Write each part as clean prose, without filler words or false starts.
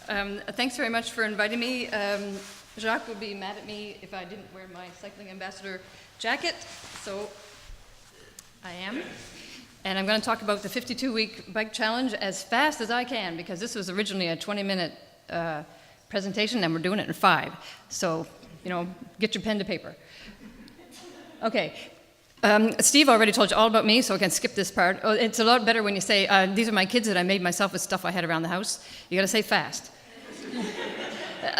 Thanks very much for inviting me. Jacques would be mad at me if I didn't wear my cycling ambassador jacket, so I am. And I'm going to talk about the 52-week bike challenge as fast as I can, because this was originally a 20-minute presentation, and we're doing it in 5. So, get your pen to paper. Okay. Steve already told you all about me, so I can skip this part. Oh, it's a lot better when you say, these are my kids that I made myself with stuff I had around the house. You got to say fast.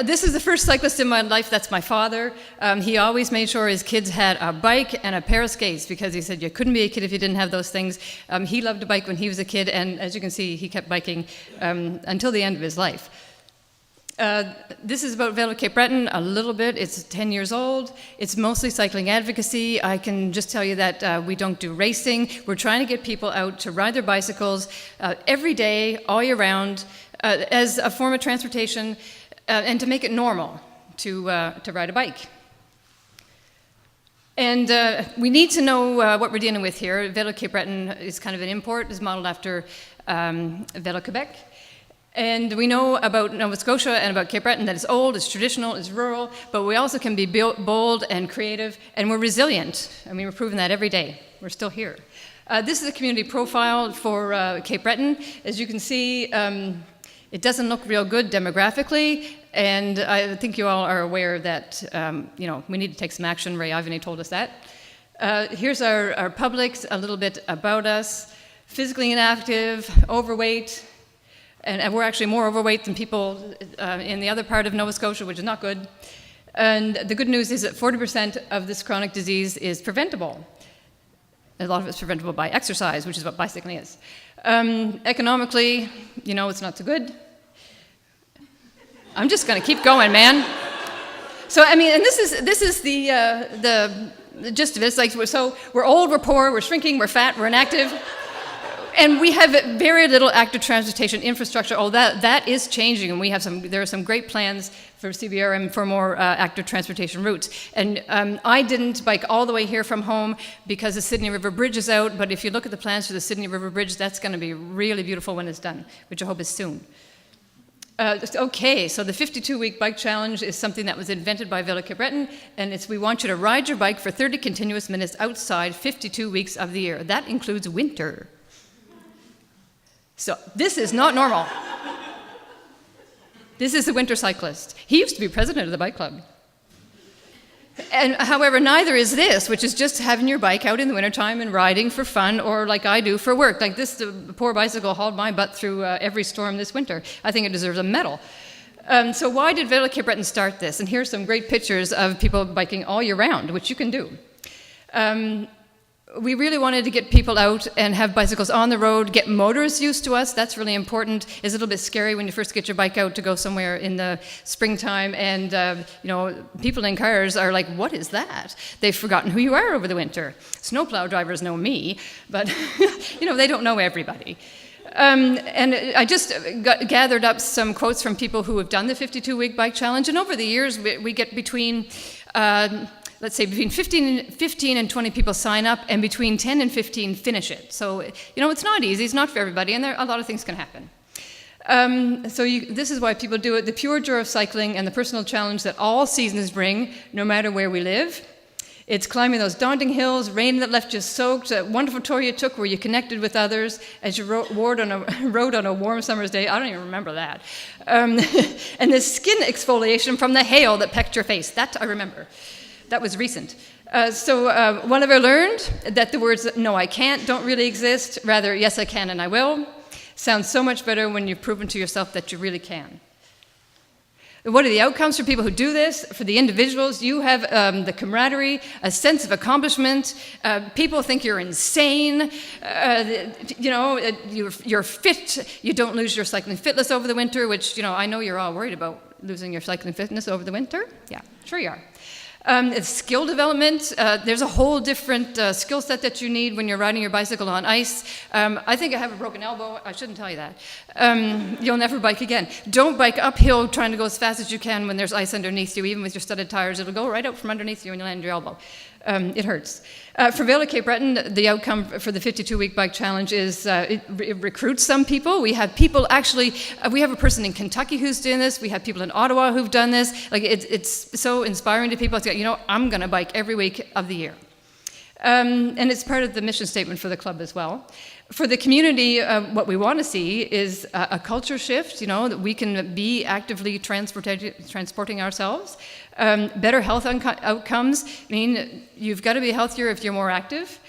This is the first cyclist in my life. That's my father. He always made sure his kids had a bike and a pair of skates, because he said you couldn't be a kid if you didn't have those things. He loved to bike when he was a kid, and as you can see, he kept biking until the end of his life. This is about Vélo Cape Breton a little bit. It's 10 years old. It's mostly cycling advocacy. I can just tell you that we don't do racing. We're trying to get people out to ride their bicycles every day, all year round, as a form of transportation, and to make it normal to ride a bike. And we need to know what we're dealing with here. Vélo Cape Breton is kind of an import. It's modeled after Vélo Quebec. And we know about Nova Scotia and about Cape Breton that it's old, it's traditional, it's rural, but we also can be bold and creative, and we're resilient. I mean, we're proving that every day. We're still here. This is a community profile for Cape Breton. As you can see, it doesn't look real good demographically, and I think you all are aware that we need to take some action. Ray Ivany told us that. Here's our public, a little bit about us. Physically inactive, overweight, and we're actually more overweight than people in the other part of Nova Scotia, which is not good. And the good news is that 40% of this chronic disease is preventable. A lot of it's preventable by exercise, which is what bicycling is. Economically, it's not so good. I'm just going to keep going, man. So, and this is the gist of it. It's like, so we're old, we're poor, we're shrinking, we're fat, we're inactive. And we have very little active transportation infrastructure. Oh, that is changing, and there are some great plans for CBRM for more active transportation routes. And I didn't bike all the way here from home because the Sydney River Bridge is out, but if you look at the plans for the Sydney River Bridge, that's going to be really beautiful when it's done, which I hope is soon. Okay, so the 52-week bike challenge is something that was invented by Vélo Cape Breton, and we want you to ride your bike for 30 continuous minutes outside 52 weeks of the year. That includes winter. So this is not normal. This is the winter cyclist. He used to be president of the bike club. And however, neither is this, which is just having your bike out in the wintertime and riding for fun, or like I do for work. Like this, the poor bicycle hauled my butt through every storm this winter. I think it deserves a medal. So why did Vélo Cape Breton start this? And here's some great pictures of people biking all year round, which you can do. We really wanted to get people out and have bicycles on the road, get motorists used to us. That's really important. It's a little bit scary when you first get your bike out to go somewhere in the springtime, and people in cars are like, what is that? They've forgotten who you are over the winter. Snowplow drivers know me, but they don't know everybody. And I just gathered up some quotes from people who have done the 52-week bike challenge, and over the years we get between let's say between 15 and 20 people sign up, and between 10 and 15 finish it. So, it's not easy, it's not for everybody, and a lot of things can happen. This is why people do it. The pure joy of cycling and the personal challenge that all seasons bring, no matter where we live. It's climbing those daunting hills, rain that left you soaked, a wonderful tour you took where you connected with others as you rode on a warm summer's day. I don't even remember that. And the skin exfoliation from the hail that pecked your face. That I remember. That was recent. What have I learned? That the words, no, I can't, don't really exist. Rather, yes, I can and I will. Sounds so much better when you've proven to yourself that you really can. What are the outcomes for people who do this? For the individuals, you have the camaraderie, a sense of accomplishment. People think you're insane. You're fit. You don't lose your cycling fitness over the winter, which, I know you're all worried about losing your cycling fitness over the winter. Yeah, sure you are. It's skill development. There's a whole different skill set that you need when you're riding your bicycle on ice. I think I have a broken elbow. I shouldn't tell you that. You'll never bike again. Don't bike uphill trying to go as fast as you can when there's ice underneath you. Even with your studded tires, it'll go right out from underneath you and you'll land your elbow. It hurts. For Vale of Cape Breton, the outcome for the 52-week bike challenge is it recruits some people. We have people actually, we have a person in Kentucky who's doing this. We have people in Ottawa who've done this. Like it's so inspiring to people. It's like, I'm going to bike every week of the year. And it's part of the mission statement for the club as well. For the community, what we want to see is a culture shift, that we can be actively transporting ourselves. Better health outcomes. I mean, you've got to be healthier if you're more active.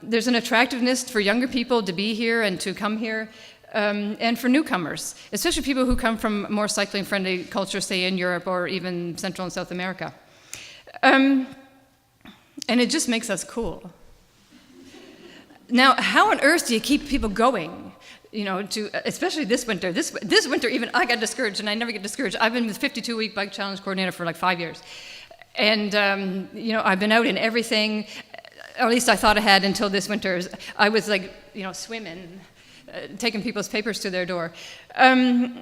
There's an attractiveness for younger people to be here and to come here. And for newcomers, especially people who come from more cycling-friendly cultures, say in Europe or even Central and South America. And it just makes us cool. Now, how on earth do you keep people going? Especially this winter. This winter, even I got discouraged, and I never get discouraged. I've been the 52-week bike challenge coordinator for like 5 years, and I've been out in everything. Or at least I thought I had until this winter. I was like, swimming, taking people's papers to their door.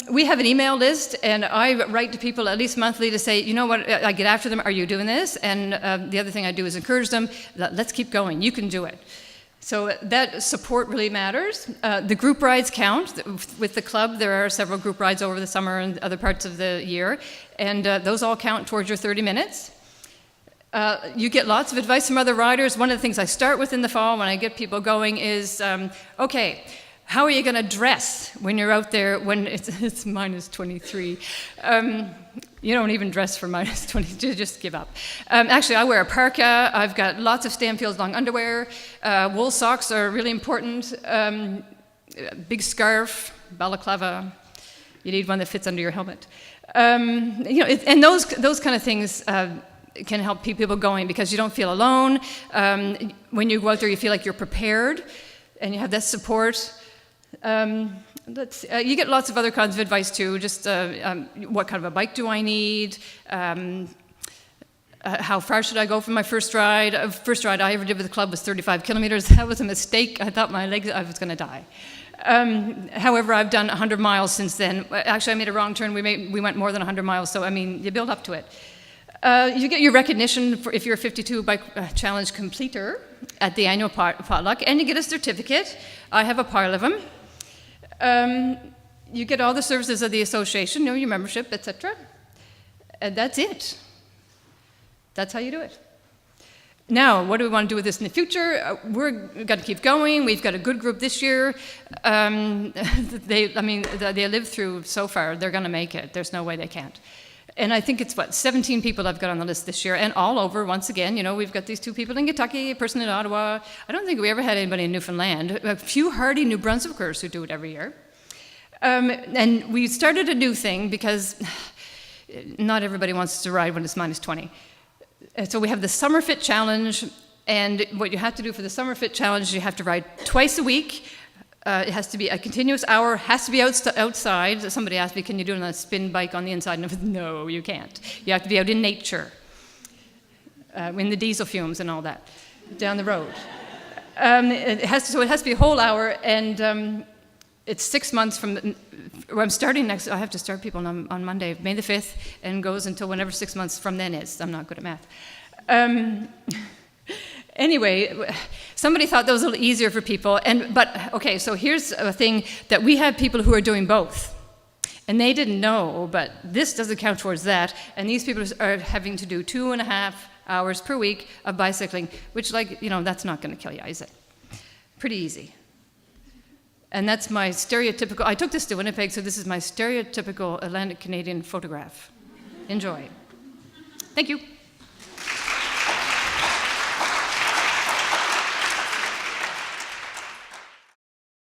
We have an email list, and I write to people at least monthly to say, I get after them. Are you doing this? And the other thing I do is encourage them. Let's keep going. You can do it. So that support really matters. The group rides count. With the club, there are several group rides over the summer and other parts of the year, and those all count towards your 30 minutes. You get lots of advice from other riders. One of the things I start with in the fall when I get people going is, okay, how are you going to dress when you're out there when it's minus 23? You don't even dress for minus 20, just give up. Actually, I wear a parka. I've got lots of Stanfield's long underwear. Wool socks are really important. Big scarf, balaclava. You need one that fits under your helmet. And those kind of things can help keep people going because you don't feel alone. When you go out there, you feel like you're prepared and you have that support. You get lots of other kinds of advice too, just what kind of a bike do I need, how far should I go for my first ride. First ride I ever did with the club was 35 kilometers. That was a mistake. I thought I was going to die. However, I've done 100 miles since then. Actually, I made a wrong turn. We went more than 100 miles, so you build up to it. You get your recognition if you're a 52 bike challenge completer at the annual potluck, and you get a certificate. I have a pile of them. You get all the services of the association, your membership, etc. And that's it. That's how you do it. Now, what do we want to do with this in the future? We've got to keep going. We've got a good group this year. They lived through so far. They're going to make it. There's no way they can't. And I think it's 17 people I've got on the list this year, and all over, once again, we've got these 2 people in Kentucky, a person in Ottawa. I don't think we ever had anybody in Newfoundland. A few hardy New Brunswickers who do it every year. And we started a new thing because not everybody wants to ride when it's minus 20. So we have the Summer Fit Challenge, and what you have to do for the Summer Fit Challenge, you have to ride twice a week. It has to be a continuous hour, has to be outside. Somebody asked me, can you do it on a spin bike on the inside? And I said, no, you can't. You have to be out in nature, in the diesel fumes and all that, down the road. It has to be a whole hour, and it's 6 months from, I'm starting next, I have to start people on Monday, May the 5th, and goes until whenever 6 months from then is. I'm not good at math. Anyway, somebody thought that was a little easier for people, okay, so here's a thing that we have people who are doing both. And they didn't know, but this doesn't count towards that, and these people are having to do 2.5 hours per week of bicycling, which that's not going to kill you, is it? Pretty easy. And that's my stereotypical, I took this to Winnipeg, so this is my stereotypical Atlantic Canadian photograph. Enjoy. Thank you.